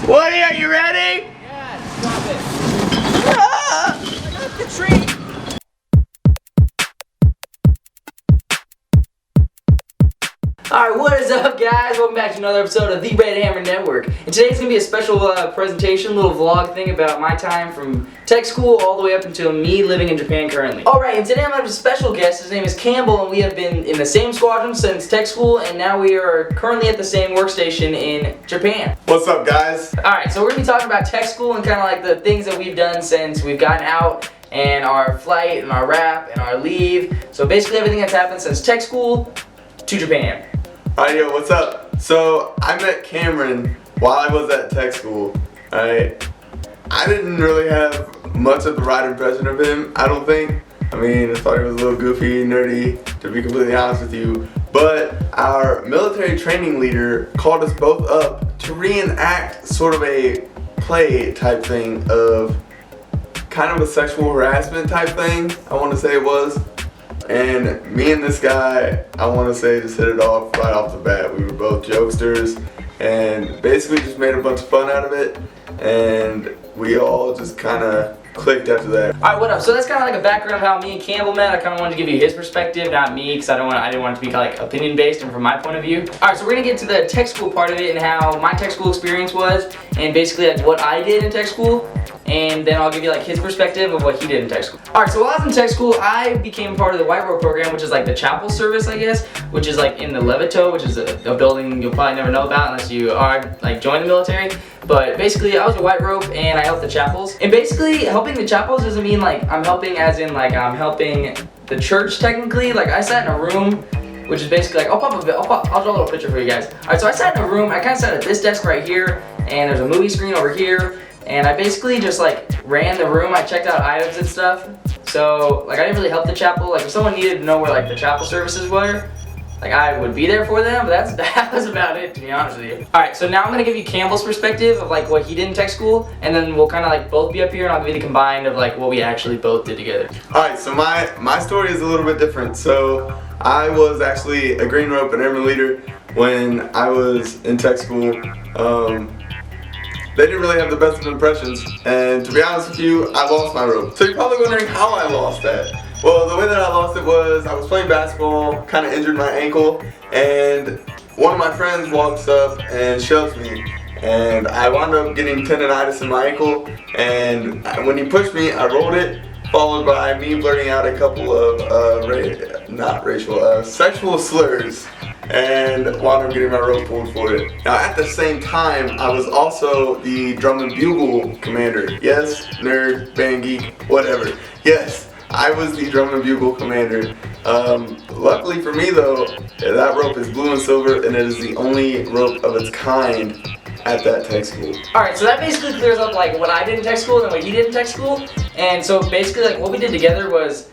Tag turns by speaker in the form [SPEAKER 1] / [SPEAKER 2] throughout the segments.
[SPEAKER 1] Woody, are you ready?
[SPEAKER 2] Yes, drop it. Ah! I got the tree.
[SPEAKER 1] Alright, what is up, guys? Welcome back to another episode of the Red Hammer Network. And today's going to be a special presentation, little vlog thing about my time from tech school all the way up until me living in Japan currently. Alright, and today I'm going to have a special guest. His name is Campbell, and we have been in the same squadron since tech school, and now we are currently at the same workstation in Japan.
[SPEAKER 3] What's up, guys?
[SPEAKER 1] Alright, so we're going to be talking about tech school and kind of like the things that we've done since we've gotten out, and our flight, and our wrap, and our leave. So basically everything that's happened since tech school to Japan.
[SPEAKER 3] Alright, yo, what's up? So, I met Cameron while I was at tech school. Alright, I didn't really have much of the right impression of him, I don't think. I mean, I thought he was a little goofy, nerdy, to be completely honest with you. But our military training leader called us both up to reenact sort of a play type thing of kind of a sexual harassment type thing, I want to say it was. And me and this guy, I want to say, just hit it off right off the bat. We were both jokesters and basically just made a bunch of fun out of it, and we all just kind of clicked after that.
[SPEAKER 1] Alright, what up? So that's kind of like a background of how me and Campbell met. I kind of wanted to give you his perspective, not me, because I didn't want it to be kind of like opinion based and from my point of view. Alright, so we're gonna get to the tech school part of it and how my tech school experience was, and basically like what I did in tech school. And then I'll give you like his perspective of what he did in tech school. Alright, so while I was in tech school, I became part of the White Robe program, which is like the chapel service, I guess, which is like in the Levito, which is a building you'll probably never know about unless you are like join the military. But basically, I was a White Robe and I helped the chapels. And basically, helping the chapels doesn't mean like I'm helping as in like I'm helping the church technically. Like I sat in a room, which is basically like I'll draw a little picture for you guys. Alright, so I sat in a room. I kind of sat at this desk right here, and there's a movie screen over here. And I basically just like ran the room. I checked out items and stuff. So like I didn't really help the chapel. Like if someone needed to know where like the chapel services were, like I would be there for them. But that was about it, to be honest with you. All right, so now I'm gonna give you Campbell's perspective of like what he did in tech school, and then we'll kind of like both be up here, and I'll give you the combined of like what we actually both did together.
[SPEAKER 3] All right, so my story is a little bit different. So I was actually a Green Rope and Airman leader when I was in tech school. They didn't really have the best of impressions, and to be honest with you, I lost my rope. So you're probably wondering how I lost that. Well, the way that I lost it was I was playing basketball, kind of injured my ankle, and one of my friends walks up and shoves me, and I wound up getting tendonitis in my ankle, and when he pushed me, I rolled it, followed by me blurting out a couple of sexual slurs, and wound up getting my rope pulled for it. Now at the same time, I was also the drum and bugle commander. Yes, nerd, band geek, whatever. Yes, I was the drum and bugle commander. Luckily for me though, that rope is blue and silver, and it is the only rope of its kind at that tech school.
[SPEAKER 1] Alright, so that basically clears up like what I did in tech school and what he did in tech school. And so basically like what we did together was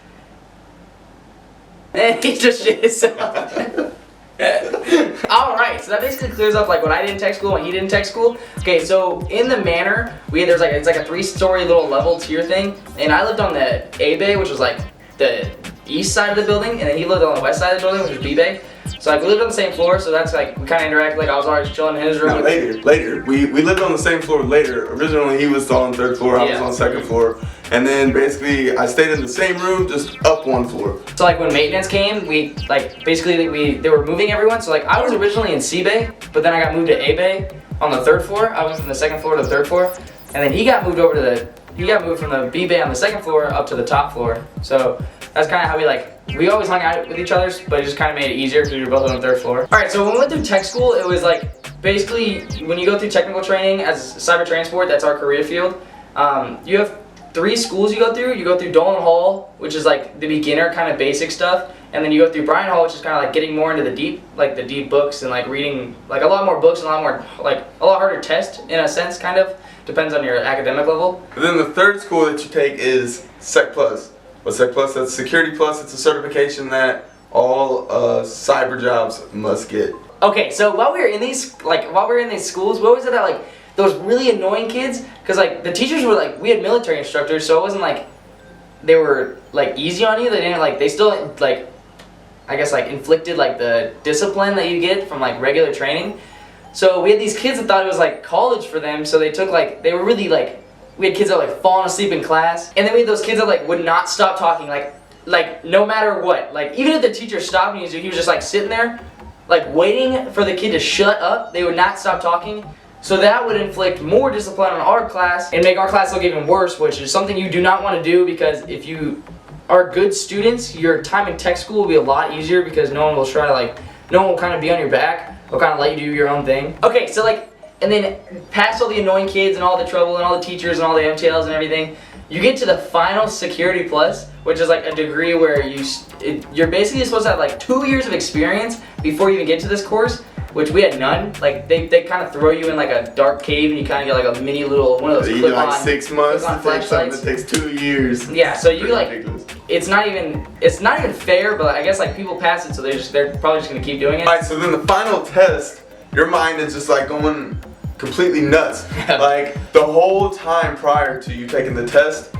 [SPEAKER 1] he just shit himself. Alright, so that basically clears up like what I did in tech school and what he did in tech school. Okay, so in the manor, it's like a 3-story little level tier thing, and I lived on the A bay, which was like the east side of the building, and then he lived on the west side of the building, which was B bay. So like we lived on the same floor, so that's like we kind of interacted. Like I was always chilling in his room.
[SPEAKER 3] No, later. We lived on the same floor later. Originally he was on the 3rd floor, I was on the 2nd floor. And then basically I stayed in the same room, just up 1 floor.
[SPEAKER 1] So like when maintenance came, we like basically they were moving everyone. So like I was originally in C bay, but then I got moved to A bay on the 3rd floor. I went from the 2nd floor to the 3rd floor, and then he got moved from the B bay on the 2nd floor up to the top floor. So that's kind of how we always hung out with each other, but it just kind of made it easier because we were both on the 3rd floor. All right, so when we went through tech school, it was like basically when you go through technical training as cyber transport, that's our career field. You have 3 schools you go through. You go through Dolan Hall, which is like the beginner kind of basic stuff, and then you go through Bryan Hall, which is kind of like getting more into the deep books and like reading like a lot more books and a lot harder test in a sense, kind of depends on your academic level.
[SPEAKER 3] And then the 3rd school that you take is Sec Plus. What's Sec Plus? That's Security Plus. It's a certification that all cyber jobs must get.
[SPEAKER 1] Okay, so while we were in these schools, what was it that like those really annoying kids? Because like the teachers were like, we had military instructors, so it wasn't like they were like easy on you. They didn't like, they still like, I guess like inflicted like the discipline that you get from like regular training. So we had these kids that thought it was like college for them, so they took like, they were really like, we had kids that were like falling asleep in class, and then we had those kids that like would not stop talking, like no matter what. Like even if the teacher stopped and he was just like sitting there, like waiting for the kid to shut up, they would not stop talking. So that would inflict more discipline on our class and make our class look even worse, which is something you do not want to do, because if you are good students, your time in tech school will be a lot easier because no one will try to like, no one will kind of be on your back. They'll kind of let you do your own thing. Okay, so like, and then past all the annoying kids and all the trouble and all the teachers and all the MTLs and everything, you get to the final Security Plus, which is like a degree where you're basically supposed to have like 2 years of experience before you even get to this course, which we had none. Like they kind of throw you in like a dark cave and you kind of get like a mini little one of those
[SPEAKER 3] clip-on. You like 6 months to take something that takes 2 years.
[SPEAKER 1] Yeah, so you like, it's not even fair, but I guess like people pass it, so they're probably just gonna keep doing it.
[SPEAKER 3] Alright, so then the final test, your mind is just like going completely nuts. Like the whole time prior to you taking the test,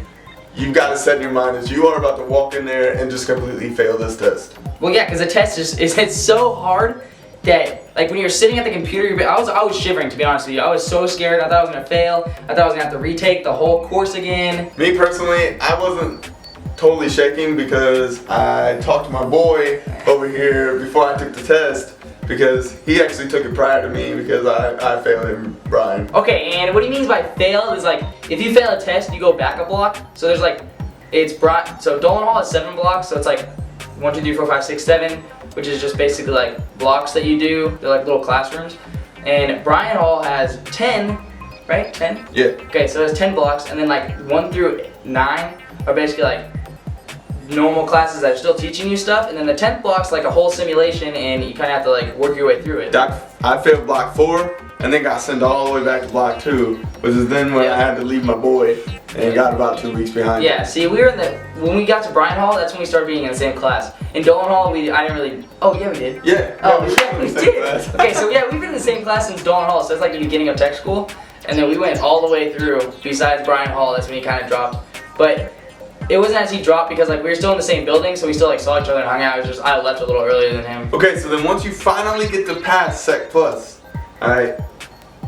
[SPEAKER 3] you've got to set in your mind that you are about to walk in there and just completely fail this test.
[SPEAKER 1] Well, yeah, because the test it's so hard that like when you're sitting at the computer, I was shivering, to be honest with you. I was so scared. I thought I was gonna fail. I thought I was gonna have to retake the whole course again.
[SPEAKER 3] Me personally, I wasn't totally shaking because I talked to my boy over here before I took the test, because he actually took it prior to me because I failed him, Brian.
[SPEAKER 1] Okay, and what he means by fail is like, if you fail a test, you go back a block. So there's like, so Dolan Hall has 7 blocks, so it's like 1, 2, 3, 4, 5, 6, 7, which is just basically like blocks that you do. They're like little classrooms. And Bryan Hall has 10, right? 10?
[SPEAKER 3] Yeah.
[SPEAKER 1] Okay, so there's 10 blocks, and then like 1 through 9 are basically like normal classes that are still teaching you stuff, and then the 10th block's like a whole simulation, and you kind of have to like work your way through it.
[SPEAKER 3] I failed block 4 and then got sent all the way back to block 2, which is then when I had to leave my boy and got about 2 weeks behind.
[SPEAKER 1] Yeah, see, we were when we got to Bryan Hall, that's when we started being in the same class. In Dolan Hall, I didn't really, oh yeah, we did.
[SPEAKER 3] Yeah.
[SPEAKER 1] Oh yeah, we did. Okay, so yeah, we've been in the same class since Dolan Hall, so it's like the beginning of tech school, and then we went all the way through, besides Bryan Hall, that's when he kind of dropped. But it wasn't as he dropped because like we were still in the same building, so we still like saw each other and hung out. It was just I left a little earlier than him.
[SPEAKER 3] Okay, so then once you finally get to pass Sec Plus, alright,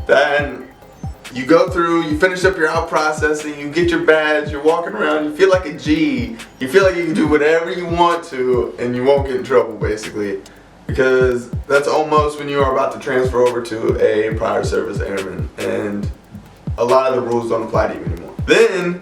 [SPEAKER 3] then you go through, you finish up your out processing, you get your badge, you're walking around, you feel like a G, you feel like you can do whatever you want to and you won't get in trouble basically, because that's almost when you are about to transfer over to a prior service airman and a lot of the rules don't apply to you anymore. Then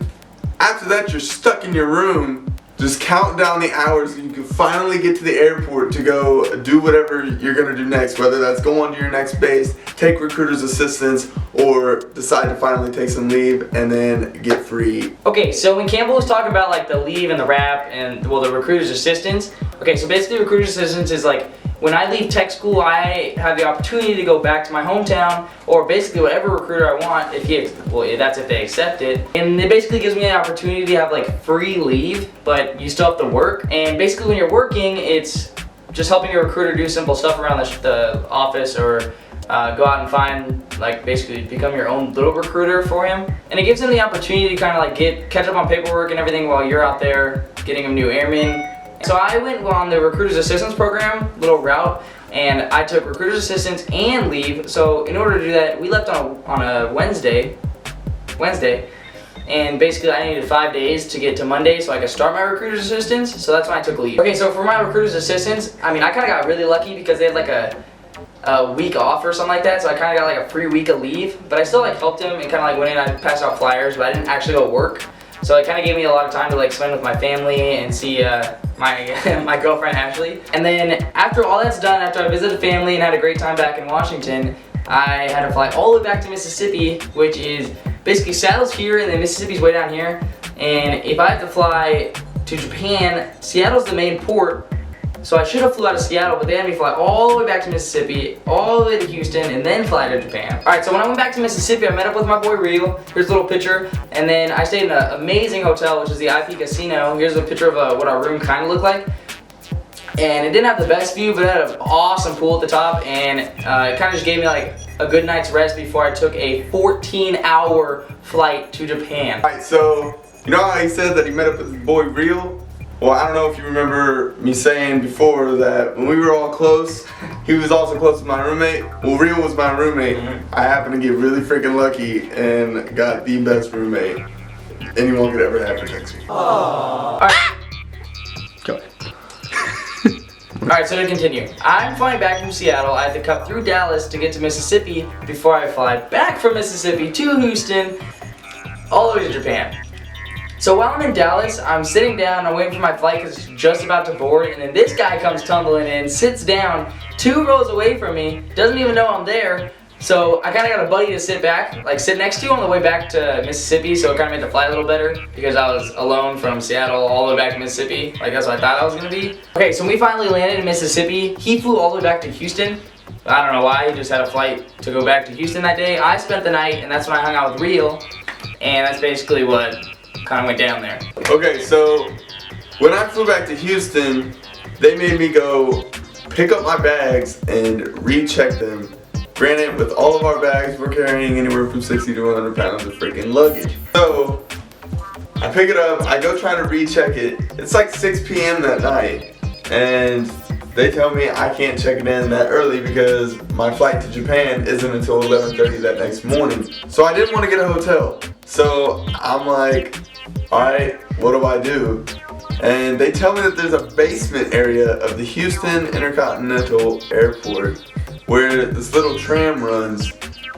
[SPEAKER 3] after that, you're stuck in your room, just counting down the hours so you can finally get to the airport to go do whatever you're gonna do next, whether that's go on to your next base, take recruiter's assistance, or decide to finally take some leave and then get free.
[SPEAKER 1] Okay, so when Campbell was talking about like the leave and the wrap and well the recruiter's assistance, okay, so basically recruiter's assistance is like when I leave tech school, I have the opportunity to go back to my hometown, or basically whatever recruiter I want, that's if they accept it. And it basically gives me an opportunity to have like free leave, but you still have to work. And basically when you're working, it's just helping your recruiter do simple stuff around the office, or go out and find, like basically become your own little recruiter for him. And it gives him the opportunity to kind of like catch up on paperwork and everything while you're out there getting him new airmen. So I went on the recruiter's assistance program, little route, and I took recruiter's assistance and leave. So in order to do that, we left on a Wednesday, and basically I needed 5 days to get to Monday so I could start my recruiter's assistance, so that's when I took leave. Okay, so for my recruiter's assistance, I mean, I kind of got really lucky because they had like a week off or something like that, so I kind of got like a free week of leave, but I still like helped him and kind of like went in, I passed out flyers, but I didn't actually go work. So it kind of gave me a lot of time to like spend with my family and see my girlfriend Ashley. And then after all that's done, after I visited family and had a great time back in Washington, I had to fly all the way back to Mississippi, which is basically Seattle's here and then Mississippi's way down here. And if I have to fly to Japan, Seattle's the main port. So I should have flew out of Seattle, but they had me fly all the way back to Mississippi, all the way to Houston, and then fly to Japan. Alright, so when I went back to Mississippi, I met up with my boy Real. Here's a little picture. And then I stayed in an amazing hotel, which is the IP Casino. Here's a picture of what our room kind of looked like. And it didn't have the best view, but it had an awesome pool at the top. And it kind of just gave me like a good night's rest before I took a 14-hour flight to Japan.
[SPEAKER 3] Alright, so you know how he said that he met up with his boy Real? well, I don't know if you remember me saying before that when we were all close, he was also close with my roommate. Well, Rio was my roommate. I happened to get really freaking lucky and got the best roommate anyone could ever have for Texas.
[SPEAKER 1] Alright.
[SPEAKER 3] Go ahead.
[SPEAKER 1] Alright, so to continue. I'm flying back from Seattle. I had to cut through Dallas to get to Mississippi before I fly back from Mississippi to Houston, all the way to Japan. So while I'm in Dallas, I'm sitting down, I'm waiting for my flight because it's just about to board, and then this guy comes tumbling in, sits down 2 rows away from me, doesn't even know I'm there. So I kind of got a buddy to sit next to on the way back to Mississippi, so it kind of made the flight a little better because I was alone from Seattle all the way back to Mississippi. Like that's what I thought I was going to be. Okay, so when we finally landed in Mississippi, he flew all the way back to Houston. I don't know why, he just had a flight to go back to Houston that day. I spent the night, and that's when I hung out with Real, and that's basically what kind of went down there.
[SPEAKER 3] Okay, so when I flew back to Houston, they made me go pick up my bags and recheck them. Granted, with all of our bags, we're carrying anywhere from 60 to 100 pounds of freaking luggage. So I pick it up, I go try to recheck it. It's like 6 p.m. that night, and they tell me I can't check it in that early because my flight to Japan isn't until 11:30 that next morning. So I didn't want to get a hotel. So I'm like, alright, what do I do? And they tell me that there's a basement area of the Houston Intercontinental Airport where this little tram runs,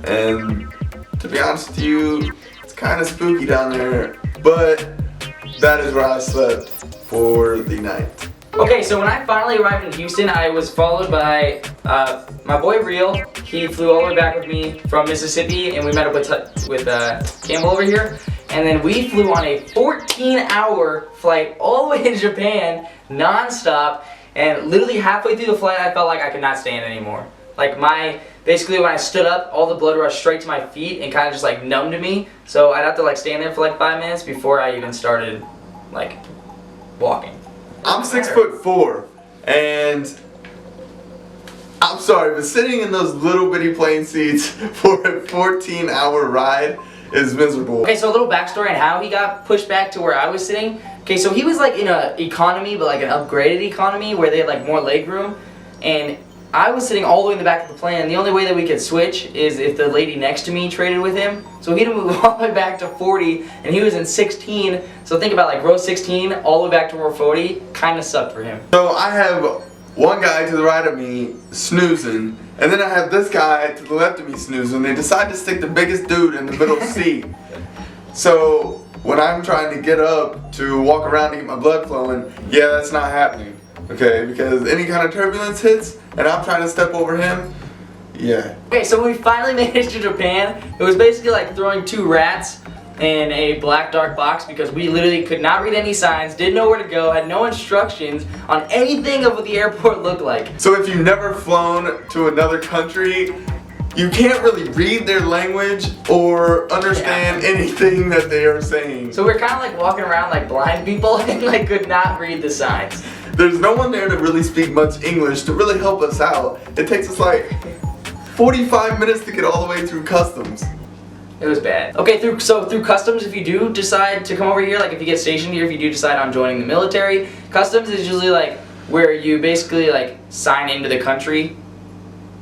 [SPEAKER 3] and to be honest with you, it's kind of spooky down there, but that is where I slept for the night.
[SPEAKER 1] Okay, so when I finally arrived in Houston, I was followed by my boy Real. He flew all the way back with me from Mississippi, and we met up with Campbell over here. And then we flew on a 14-hour flight all the way to Japan, non-stop. And literally halfway through the flight, I felt like I could not stand anymore. Like basically when I stood up, all the blood rushed straight to my feet and kind of just like numbed me. So I'd have to like stand there for like 5 minutes before I even started like walking.
[SPEAKER 3] I'm 6'4", and I'm sorry, but sitting in those little bitty plane seats for a 14-hour ride is miserable.
[SPEAKER 1] Okay, so a little backstory on how he got pushed back to where I was sitting. Okay, so he was like in a economy, but like an upgraded economy where they had like more leg room, and I was sitting all the way in the back of the plane, and the only way that we could switch is if the lady next to me traded with him. So he had to move all the way back to 40, and he was in 16. So think about like row 16 all the way back to row 40. Kind of sucked for him.
[SPEAKER 3] So I have one guy to the right of me snoozing, and then I have this guy to the left of me snoozing. They decide to stick the biggest dude in the middle seat. So when I'm trying to get up to walk around to get my blood flowing, yeah, that's not happening. Okay, because any kind of turbulence hits, and I'm trying to step over him, yeah.
[SPEAKER 1] Okay, so when we finally made it to Japan, it was basically like throwing 2 rats in a black dark box because we literally could not read any signs, didn't know where to go, had no instructions on anything of what the airport looked like.
[SPEAKER 3] So if you've never flown to another country, you can't really read their language or understand anything that they are saying.
[SPEAKER 1] So we're kind of like walking around like blind people and like could not read the signs.
[SPEAKER 3] There's no one there to really speak much English to really help us out. It takes us like 45 minutes to get all the way through customs.
[SPEAKER 1] It was bad. Okay, through customs, if you do decide to come over here, like if you get stationed here, if you do decide on joining the military, customs is usually like where you basically like sign into the country,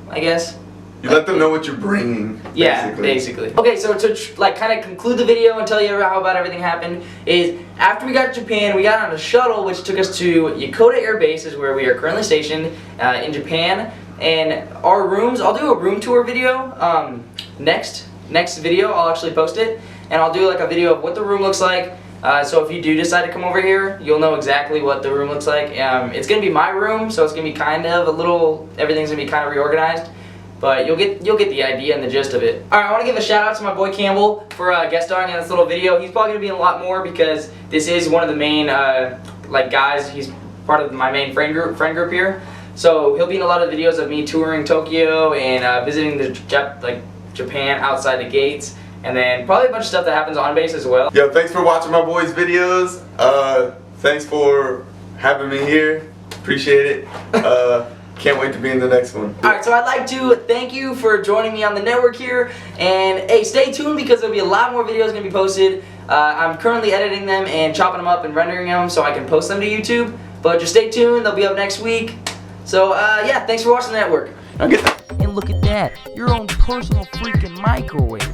[SPEAKER 1] I guess.
[SPEAKER 3] You let them know what you're bringing.
[SPEAKER 1] Yeah, basically. Okay, so to like kind of conclude the video and tell you how about everything happened is after we got to Japan, we got on a shuttle which took us to Yokota Air Base, is where we are currently stationed in Japan. And our rooms, I'll do a room tour video next video. I'll actually post it, and I'll do like a video of what the room looks like. So if you do decide to come over here, you'll know exactly what the room looks like. It's gonna be my room, so it's gonna be kind of everything's gonna be kind of reorganized. But you'll get the idea and the gist of it. Alright, I want to give a shout out to my boy Campbell for guest starring in this little video. He's probably going to be in a lot more because this is one of the main like guys. He's part of my main friend group here. So he'll be in a lot of videos of me touring Tokyo and visiting the Japan outside the gates. And then probably a bunch of stuff that happens on base as well.
[SPEAKER 3] Yo, thanks for watching my boys' videos. Thanks for having me here. Appreciate it. Can't wait to be in the next one.
[SPEAKER 1] Alright, so I'd like to thank you for joining me on the network here. And hey, stay tuned because there'll be a lot more videos going to be posted I'm currently editing them and chopping them up and rendering them so I can post them to YouTube. But just stay tuned, they'll be up next week. So yeah, thanks for watching the network.
[SPEAKER 3] I'll get that.
[SPEAKER 2] And look at that, your own personal freaking microwave.